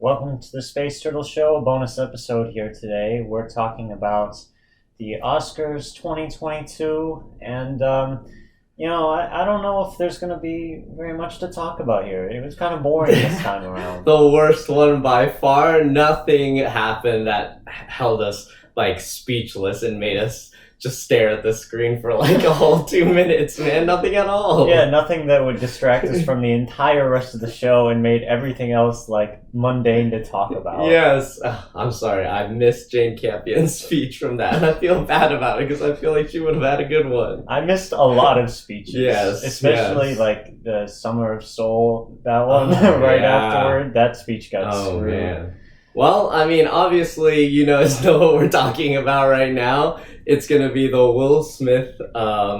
Welcome to the Space Turtle Show, bonus episode here today. We're talking about the Oscars 2022, and I don't know if there's going to be very much to talk about here. It was kind of boring this time around. The worst one by far. Nothing happened that held us speechless and made us just stare at the screen for a whole 2 minutes, man. Nothing at all. Yeah, nothing that would distract us from the entire rest of the show and made everything else mundane to talk about. Yes. I'm sorry. I missed Jane Campion's speech from that, and I feel bad about it because I feel like she would have had a good one. I missed a lot of speeches. Yes. Especially the Summer of Soul, that one right afterward. That speech got screwed. Man. Well, I mean, obviously, you guys know what we're talking about right now. It's going to be the Will Smith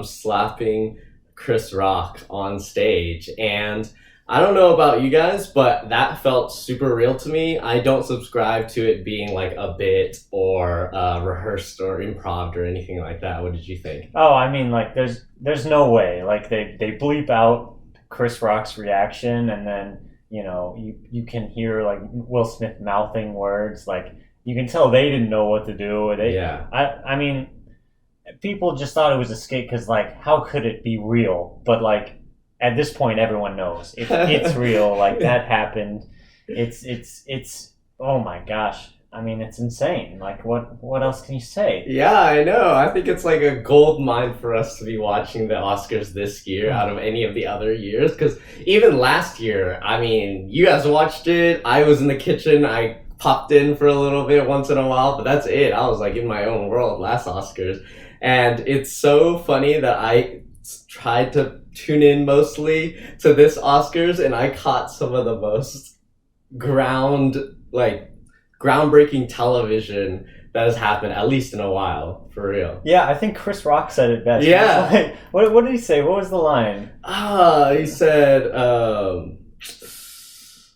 slapping Chris Rock on stage. And I don't know about you guys, but that felt super real to me. I don't subscribe to it being a bit or rehearsed or improv or anything like that. What did you think? Oh, I mean, there's no way. They bleep out Chris Rock's reaction, and then you can hear Will Smith mouthing words. You can tell they didn't know what to do. I mean, people just thought it was a skit because how could it be real? But at this point, everyone knows it's real. That happened. It's oh my gosh. I mean, it's insane. What else can you say? Yeah, I know. I think it's a gold mine for us to be watching the Oscars this year out of any of the other years. Because even last year, I mean, you guys watched it. I was in the kitchen. I popped in for a little bit once in a while, but that's it. I was in my own world last Oscars. And it's so funny that I tried to tune in mostly to this Oscars, and I caught some of the most groundbreaking television that has happened, at least in a while, for real. Yeah, I think Chris Rock said it best. Yeah. What did he say? What was the line? He said, he's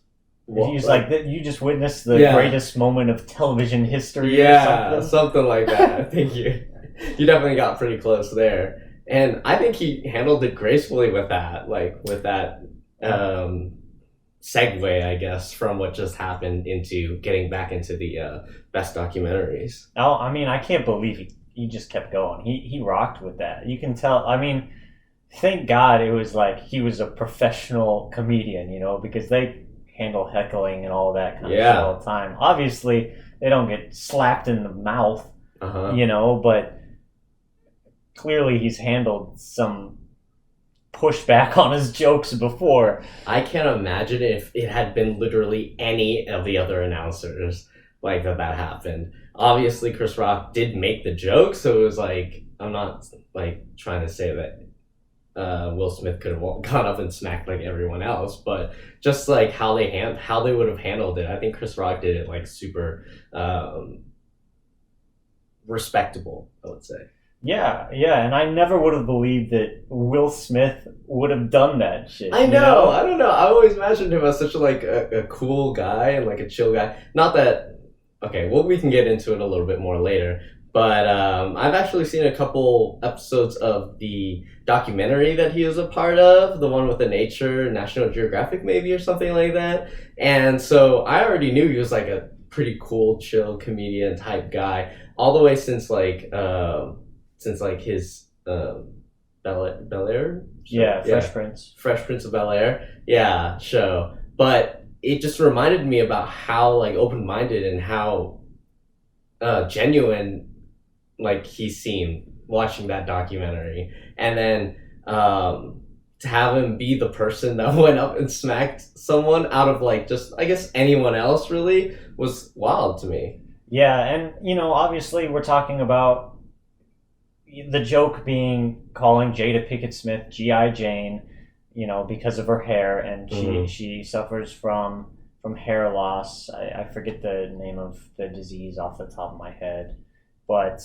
you just witnessed the greatest moment of television history or something like that. I think you definitely got pretty close there. And I think he handled it gracefully with that, segue, I guess, from what just happened into getting back into the best documentaries. Oh, I mean, I can't believe he just kept going. He rocked with that. You can tell. I mean, thank God it was he was a professional comedian, because they handle heckling and all that kind of shit all the time. Obviously, they don't get slapped in the mouth, but clearly he's handled some pushback on his jokes before. I can't imagine if it had been literally any of the other announcers that happened. Obviously, Chris Rock did make the joke, so it was I'm not trying to say that Will Smith could have gone up and smacked everyone else, but just how they would have handled it. I think Chris Rock did it super respectable, I would say. Yeah, and I never would have believed that Will Smith would have done that shit. I know. I don't know. I always imagined him as such a cool guy and a chill guy. Not that. Okay, well, we can get into it a little bit more later. But I've actually seen a couple episodes of the documentary that he was a part of, the one with the National Geographic maybe or something like that. And so I already knew he was a pretty cool, chill comedian type guy, all the way since his Bel-Air show? Fresh Prince of Bel-Air show. But it just reminded me about how open-minded and how genuine he seemed watching that documentary. And then to have him be the person that went up and smacked someone out of just I guess anyone else really was wild to me. Yeah, and obviously we're talking about the joke being calling Jada Pinkett Smith G.I. Jane, because of her hair, and she suffers from hair loss. I forget the name of the disease off the top of my head, but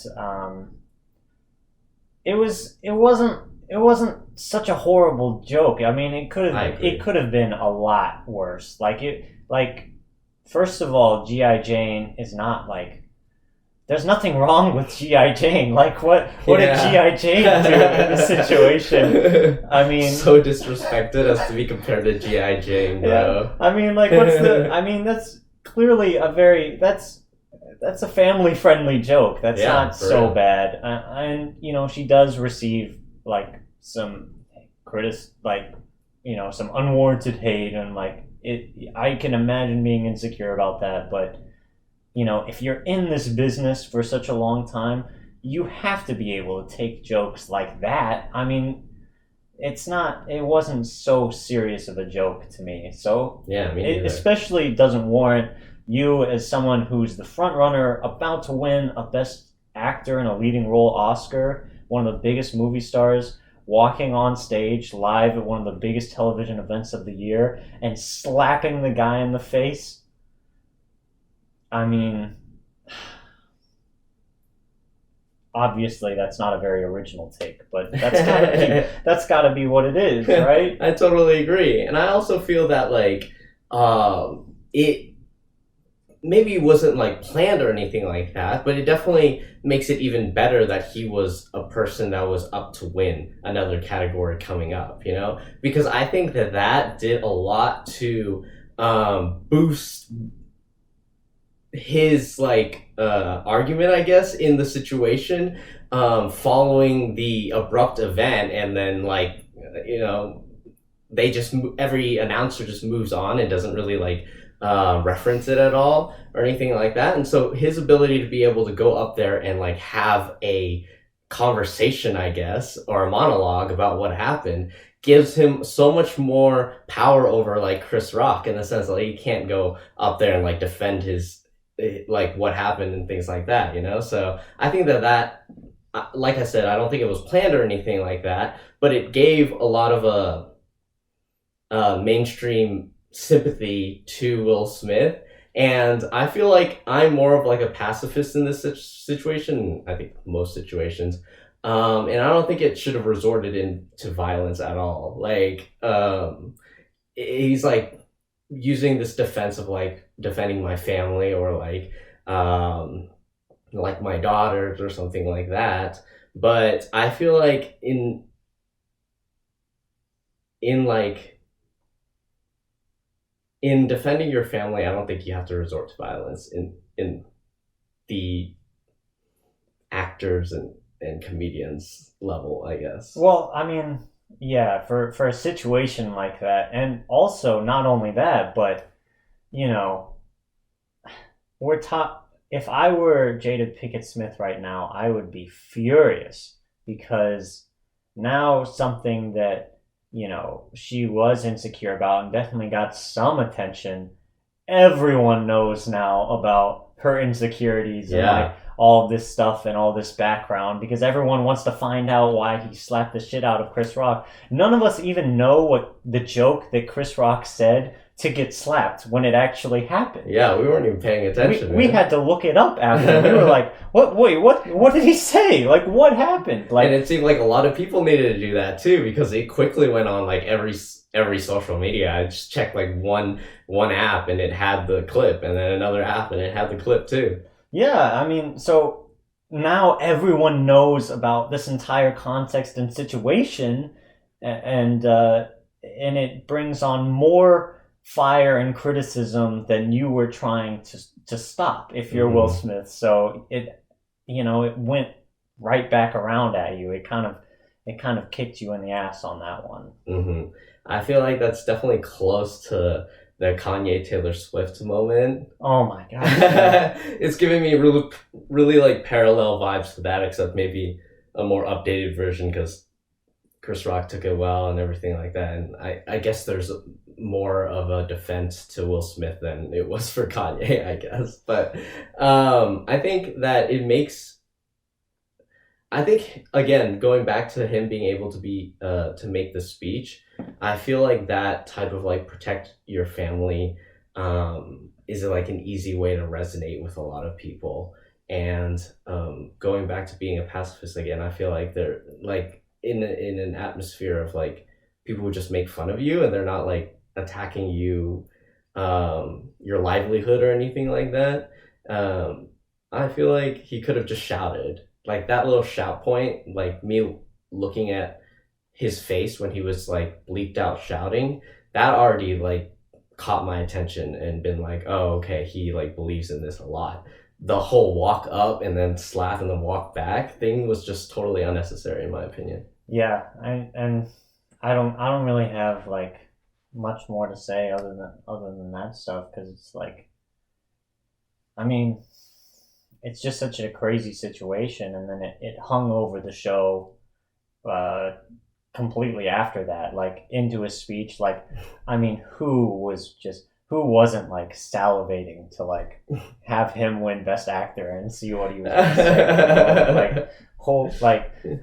it wasn't such a horrible joke. I mean, it could have been a lot worse. First of all, G.I. Jane is not there's nothing wrong with G.I. Jane. What did G.I. Jane do in this situation? I mean, so disrespected as to be compared to G.I. Jane, bro. Yeah. I mean, what's the? I mean, that's clearly a very that's a family friendly joke. That's Yeah, not for so real. bad. And you know, she does receive like some like some unwarranted hate, and like it. I can imagine being insecure about that, but if you're in this business for such a long time, you have to be able to take jokes like that. I mean, it wasn't so serious of a joke to me. So Yeah, me it neither. especially doesn't warrant you, as someone who's the front runner about to win a best actor in a leading role Oscar, one of the biggest movie stars, walking on stage live at one of the biggest television events of the year and slapping the guy in the face. I mean, obviously that's not a very original take, but that's gotta be what it is, right? I totally agree, and I also feel that like it maybe wasn't like planned or anything like that, but it definitely makes it even better that he was a person that was up to win another category coming up, because I think that that did a lot to boost his like argument, I guess, in the situation, following the abrupt event, and then like they just every announcer just moves on and doesn't really like reference it at all or anything like that. And so his ability to be able to go up there and like have a conversation, I guess, or a monologue about what happened gives him so much more power over like Chris Rock, in the sense that like, he can't go up there and like defend his like what happened and things like that. So I think that like I said, I don't think it was planned or anything like that, but it gave a lot of mainstream sympathy to Will Smith. And I feel like I'm more of like a pacifist in this situation. I think most situations, and I don't think it should have resorted into violence at all. Like, he's like using this defense of like defending my family, or like my daughters or something like that. But I feel like in like in defending your family, I don't think you have to resort to violence in the actors and comedians level, I guess. Well, I mean, yeah, for a situation like that, and also not only that, but you know, we're taught. If I were Jada Pickett Smith right now, I would be furious because now something that she was insecure about and definitely got some attention. Everyone knows now about her insecurities and like Yeah. all this stuff and all this background, because everyone wants to find out why he slapped the shit out of Chris Rock. None of us even know what the joke that Chris Rock said to get slapped when it actually happened. Yeah, we weren't even paying We, attention, we man. had to look it up after. We were like, "What? Wait, what did he say? Like, what happened?" And Like, it seemed like a lot of people needed to do that too, because it quickly went on like every social media. I just checked like one app and it had the clip, and then another app and it had the clip too. yeah, I mean, so now everyone knows about this entire context and situation, and it brings on more fire and criticism than you were trying to stop if you're Will Hmm. Smith. So it went right back around at you. It kind of kicked you in the ass on that one. Hmm. I feel like that's definitely close to the Kanye Taylor Swift moment. Oh my gosh. It's giving me really, really like parallel vibes to that, except maybe a more updated version, because Chris Rock took it well and everything like that. And I guess there's more of a defense to Will Smith than it was for Kanye, I guess. But I think that it makes. I think again, going back to him being able to be to make the speech, I feel like that type of like protect your family is like an easy way to resonate with a lot of people. And going back to being a pacifist again, I feel like they're like in an atmosphere of like people who just make fun of you, and they're not like attacking you, your livelihood or anything like that. Um, I feel like he could have just shouted, like that little shout point, like me looking at his face when he was like bleeped out shouting. That already like caught my attention and been like, oh, okay, he like believes in this a lot. The whole walk up and then slap and then walk back thing was just totally unnecessary in my opinion. Yeah, I don't really have like much more to say other than that stuff because it's like, I mean, it's just such a crazy situation, and then it hung over the show uh, completely after that, like into his speech. Like, I mean, who wasn't like salivating to like have him win Best Actor and see what he was going to say?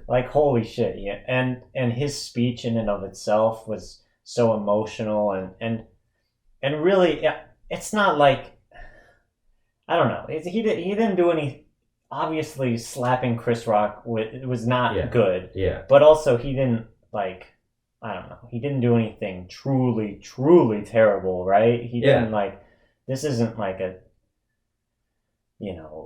Like, holy shit, yeah. And his speech in and of itself was so emotional, and really, yeah, it's not like, I don't know. He didn't do any. Obviously, slapping Chris Rock it was not Yeah. good. Yeah. But also, he didn't like. I don't know. He didn't do anything truly terrible, right? He didn't like. This isn't like a.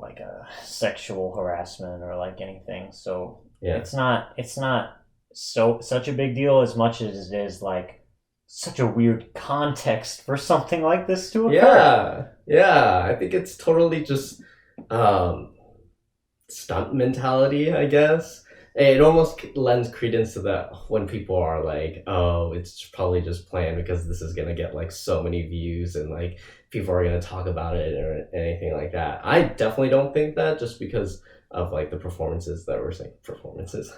Like a sexual harassment or like anything. So Yeah. it's not. Such a big deal as much as it is like such a weird context for something like this to occur. Yeah, I think it's totally just stunt mentality, I guess. It almost lends credence to that when people are like, oh, it's probably just planned because this is gonna get like so many views and like people are gonna talk about it or anything like that. I definitely don't think that just because of like the performances that we're saying performances.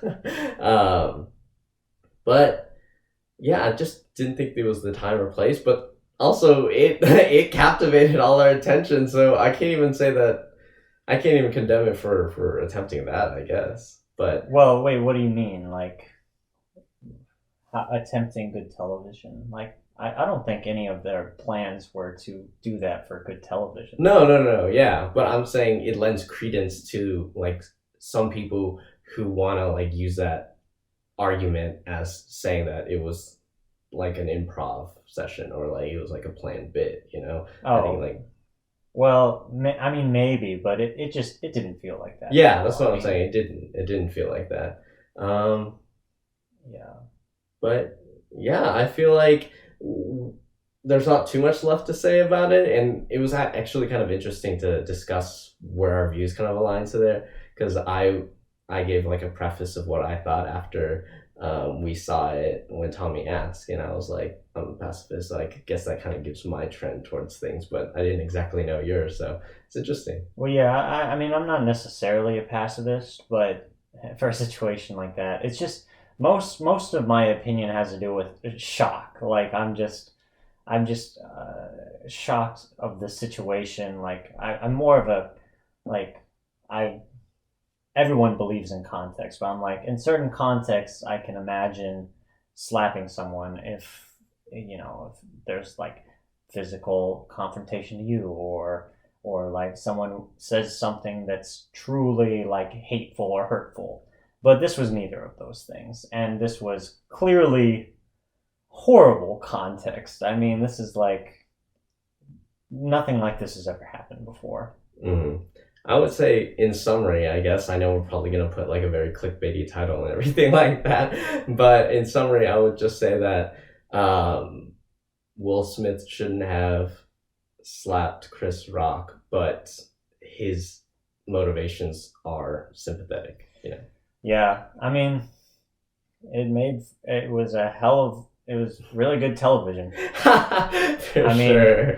But yeah, I just didn't think it was the time or place, but also it captivated all our attention, so I can't even say that I can't even condemn it for attempting that, I guess. But Well, wait, what do you mean? Like attempting good television? Like I don't think any of their plans were to do that for good television. no, yeah, but I'm saying it lends credence to like some people who want to like use that argument as saying that it was like an improv session or like it was like a planned bit, you know? I think Oh, like well, I mean maybe, but it didn't feel like that. yeah, that's what I I'm mean, saying. It didn't feel like that. Um, yeah. but yeah, I feel like there's not too much left to say about it, and it was actually kind of interesting to discuss where our views kind of align to there because I gave like a preface of what I thought after we saw it when Tommy asked, and I was like, I'm a pacifist, so I guess that kind of gives my trend towards things, but I didn't exactly know yours, so it's interesting. Well, yeah, I mean, I'm not necessarily a pacifist, but for a situation like that, it's just most of my opinion has to do with shock. Like I'm just shocked of the situation. Like I'm more of a like I everyone believes in context, but I'm like in certain contexts I can imagine slapping someone if if there's like physical confrontation to you or like someone says something that's truly like hateful or hurtful. But this was neither of those things, and this was clearly horrible context. I mean, this is like nothing like this has ever happened before. Mhm. I would say, in summary, I guess I know we're probably gonna put like a very clickbaity title and everything like that, but in summary, I would just say that um, Will Smith shouldn't have slapped Chris Rock, but his motivations are sympathetic. You know. Yeah, I mean, it was really good television. For I mean, sure.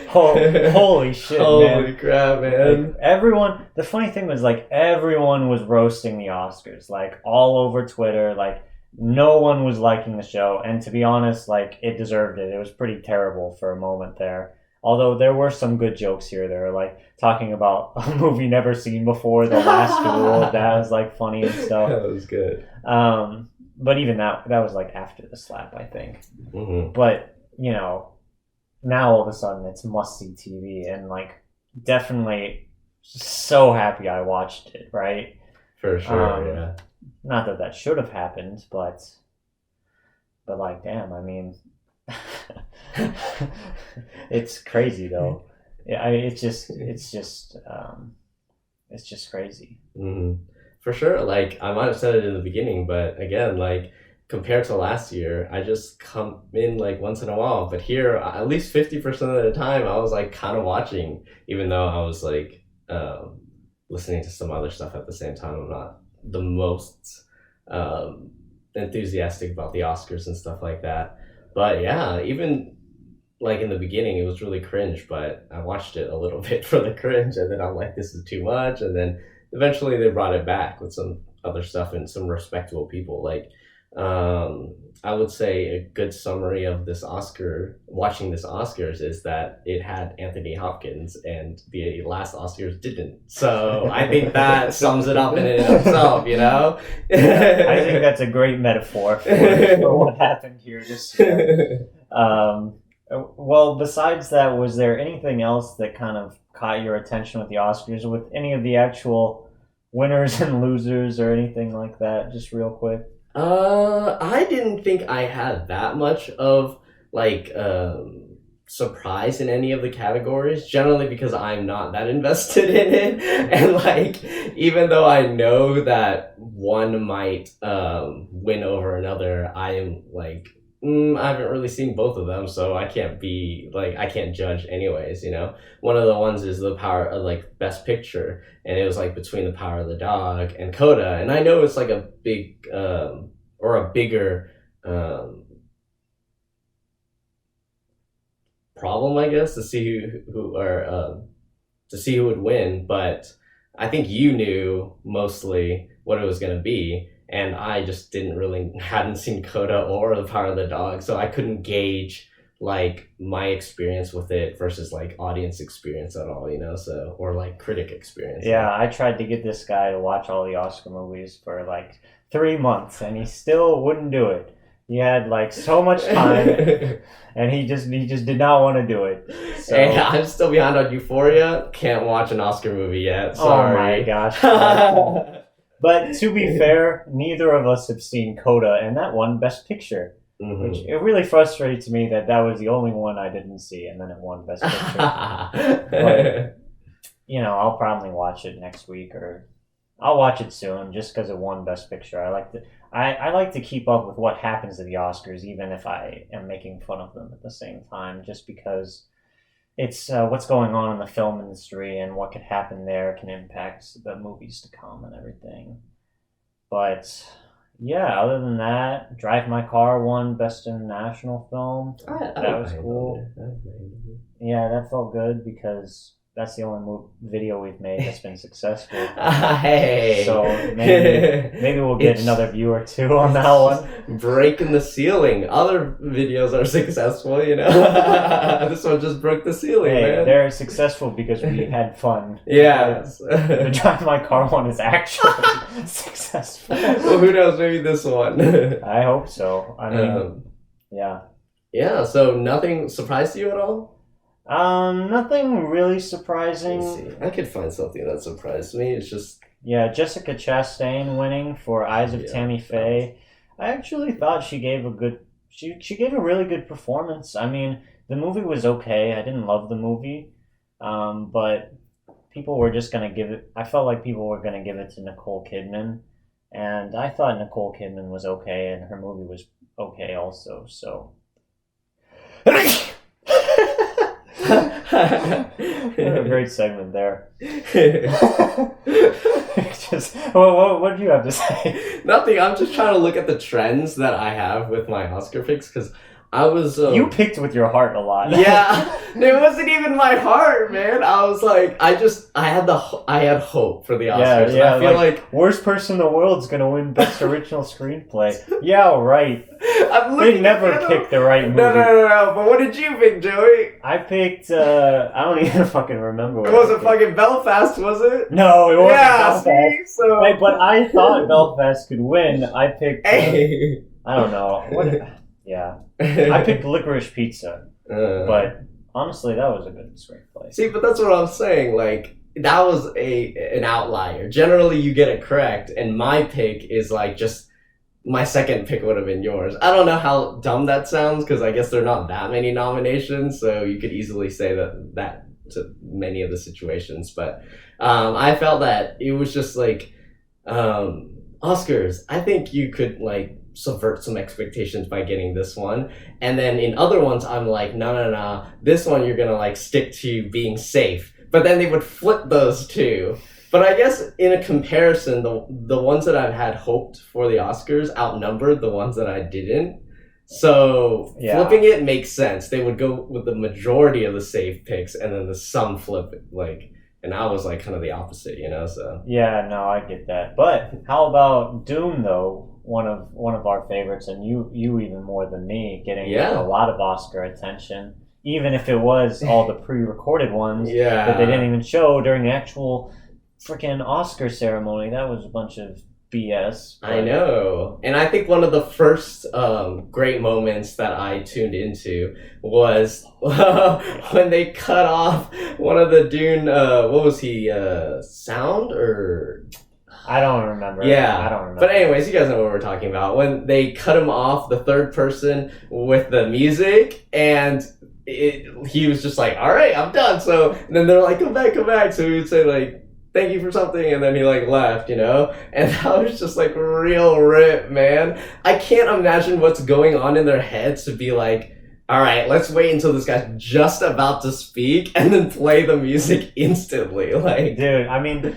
Holy shit, Holy man. crap, man. Like everyone, the funny thing was like everyone was roasting the Oscars, like all over Twitter, like no one was liking the show, and to be honest, like it deserved it. It was pretty terrible for a moment there. Although there were some good jokes here. They were like talking about a movie never seen before, The Last Duel. That was like funny and stuff. That was good. But even that was like after the slap, I think. Mm-hmm. But now all of a sudden it's must see TV, and like definitely so happy I watched it. Right? For sure, yeah. Not that that should have happened, but like, damn, I mean, it's crazy though. Yeah, it's just crazy. Mm-hmm. For sure, like I might have said it in the beginning, but again, like compared to last year, I just come in like once in a while. But here, at least 50% of the time, I was like kind of watching, even though I was like listening to some other stuff at the same time. I'm not the most enthusiastic about the Oscars and stuff like that. But yeah, even like in the beginning, it was really cringe, but I watched it a little bit for the cringe, and then I'm like, this is too much. And then eventually they brought it back with some other stuff and some respectable people. Like, I would say a good summary of watching this Oscars is that it had Anthony Hopkins and the last Oscars didn't. So I think that sums it up in and of itself, you know? I think that's a great metaphor for what happened here. Just well, besides that, was there anything else that kind of caught your attention with the Oscars, with any of the actual winners and losers or anything like that? Just real quick. I didn't think I had that much of like surprise in any of the categories, generally because I'm not that invested in it. And like, even though I know that one might win over another, I am like, I haven't really seen both of them, so I can't judge anyways, you know. One of the ones is the power of like Best Picture, and it was like between The Power of the Dog and Coda, and I know it's like a big or a bigger problem, I guess, to see who would win, but I think you knew mostly what it was going to be, and I just hadn't seen Coda or The Power of the Dog, so I couldn't gauge like my experience with it versus like audience experience at all, you know, so, or like critic experience. Yeah, I tried to get this guy to watch all the Oscar movies for like 3 months, and he still wouldn't do it. He had like so much time, and he just did not want to do it. So, hey, I'm still behind on Euphoria. Can't watch an Oscar movie yet. Sorry. Oh my gosh. But to be fair, neither of us have seen Coda, and that won Best Picture. Mm-hmm. Which it really frustrates me that was the only one I didn't see, and then it won Best Picture. But, you know, I'll probably watch it next week, or I'll watch it soon, just because it won Best Picture. I like to keep up with what happens at the Oscars, even if I am making fun of them at the same time, just because it's what's going on in the film industry, and what could happen there can impact the movies to come and everything. But yeah, other than that, Drive My Car won Best International Film. That was cool. Yeah, that felt good because that's the only video we've made that's been successful. Hey. So maybe we'll get another view or two on that one. Breaking the ceiling. Other videos are successful, you know. This one just broke the ceiling, man. They're successful because we had fun. Yes. The Drive My Car one is actually successful. Well, who knows? Maybe this one. I hope so. I mean, yeah. Yeah, so nothing surprised you at all? Nothing really surprising. Let's see. I could find something that surprised me. It's just Jessica Chastain winning for Eyes of Tammy Faye. I actually thought she gave she gave a really good performance. I mean, the movie was okay. I didn't love the movie, but people were just gonna give it. I felt like people were gonna give it to Nicole Kidman, and I thought Nicole Kidman was okay, and her movie was okay also. So. A great segment there. Just what did you have to say? Nothing. I'm just trying to look at the trends that I have with my Oscar picks because I was. You picked with your heart a lot. Yeah, it wasn't even my heart, man. I was like, I had hope for the Oscars. Yeah. I feel like worst person in the world is gonna win Best Original Screenplay. Yeah, right. They never pick the right movie. No. But what did you pick, Joey? I picked. I don't even fucking remember. It wasn't fucking Belfast, was it? No, it wasn't Belfast. See? So... Hey, but I thought Belfast could win. I picked. I don't know. Yeah. I picked Licorice Pizza. But honestly, that was a good screenplay. See, but that's what I'm saying. Like, that was an outlier. Generally, you get it correct, and my pick is like just my second pick would have been yours. I don't know how dumb that sounds because I guess there are not that many nominations, so you could easily say that to many of the situations. But I felt that it was just like Oscars. I think you could like subvert some expectations by getting this one. And then in other ones, I'm like, no, this one you're gonna like stick to being safe. But then they would flip those two. But I guess in a comparison, the ones that I've had hoped for the Oscars outnumbered the ones that I didn't. So flipping it makes sense. They would go with the majority of the safe picks, and then the some flip it, like, and I was like kind of the opposite, you know. So yeah, no, I get that. But how about Dune though? One of our favorites, and you even more than me, getting a lot of Oscar attention, even if it was all the pre-recorded ones that they didn't even show during the actual freaking Oscar ceremony. That was a bunch of BS. I know. And I think one of the first great moments that I tuned into was when they cut off one of the Dune, what was he, sound or... I don't remember. Yeah. I don't remember. But anyways, you guys know what we're talking about. When they cut him off, the third person with the music, and he was just like, all right, I'm done. So and then they're like, come back. So he would say like, thank you for something, and then he like left, you know? And that was just like real rip, man. I can't imagine what's going on in their heads to be like, all right, let's wait until this guy's just about to speak and then play the music instantly. Like, dude, I mean,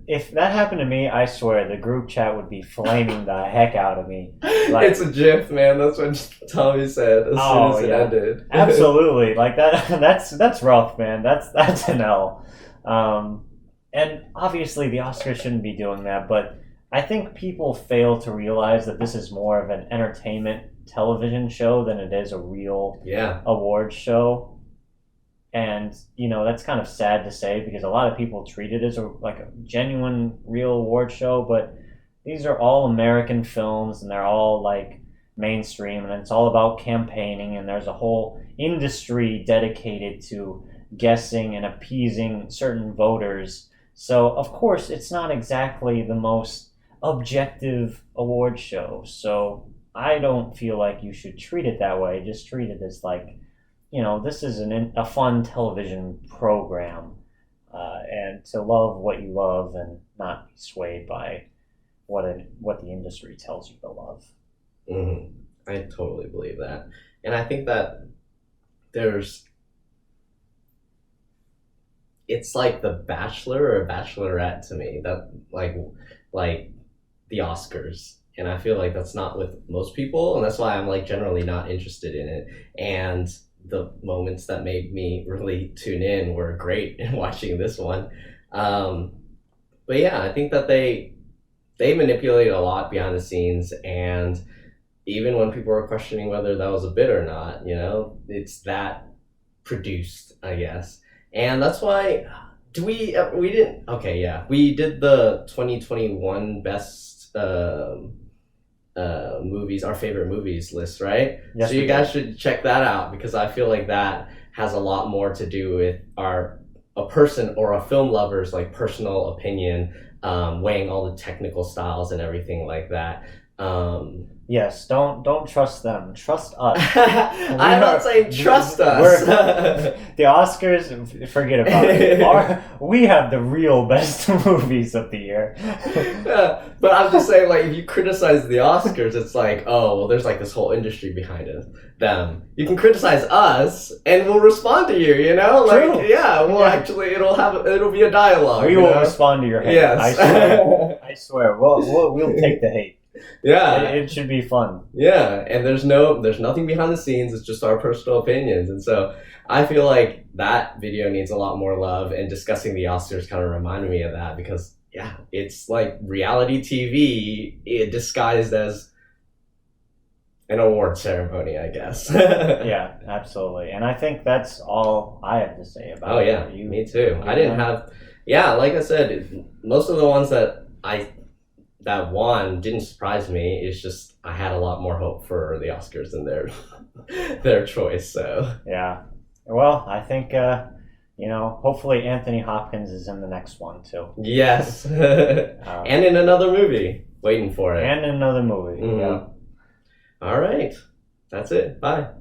if that happened to me, I swear the group chat would be flaming the heck out of me. Like, it's a GIF, man. That's what Tommy said as soon as it ended. Absolutely, like that's rough, man. That's an L. And obviously, the Oscars shouldn't be doing that, but I think people fail to realize that this is more of an entertainment television show than it is a real award show. And, you know, that's kind of sad to say because a lot of people treat it as a genuine, real award show, but these are all American films and they're all like mainstream and it's all about campaigning and there's a whole industry dedicated to guessing and appeasing certain voters. So, of course, it's not exactly the most objective award show. So I don't feel like you should treat it that way. Just treat it as like, you know, this is a fun television program, and to love what you love and not be swayed by what the industry tells you to love. Mm-hmm. I totally believe that, and I think that it's like The Bachelor or Bachelorette to me. That like the Oscars. And I feel like that's not with most people, and that's why I'm like generally not interested in it. And the moments that made me really tune in were great in watching this one. But yeah, I think that they manipulate a lot behind the scenes, and even when people were questioning whether that was a bit or not, you know, it's that produced, I guess. And that's why we did the 2021 best movies, our favorite movies list, right? Yes, so you guys should check that out because I feel like that has a lot more to do with a person or a film lover's like personal opinion, weighing all the technical styles and everything like that. Yes, don't trust them. Trust us. I'm not saying trust us. The Oscars, forget about it. We have the real best movies of the year. Yeah, but I'm just saying, like, if you criticize the Oscars, it's like, oh, well, there's like this whole industry behind them. You can criticize us, and we'll respond to you. You know, like, true. Yeah, well, actually, it'll be a dialogue. We will respond to your hate. Yes, I swear. We'll take the hate. Yeah, it should be fun. Yeah, and there's nothing behind the scenes. It's just our personal opinions, and so I feel like that video needs a lot more love. And discussing the Oscars kind of reminded me of that because it's like reality TV disguised as an award ceremony, I guess. Yeah, absolutely, and I think that's all I have to say about it. Oh yeah, me too. I didn't have. Yeah, like I said, most of the ones that won didn't surprise me. It's just I had a lot more hope for the Oscars than their choice. So yeah, well, I think hopefully Anthony Hopkins is in the next one too. Yes, and in another movie, waiting for it. And in another movie. Mm-hmm. Yeah. All right, that's it. Bye.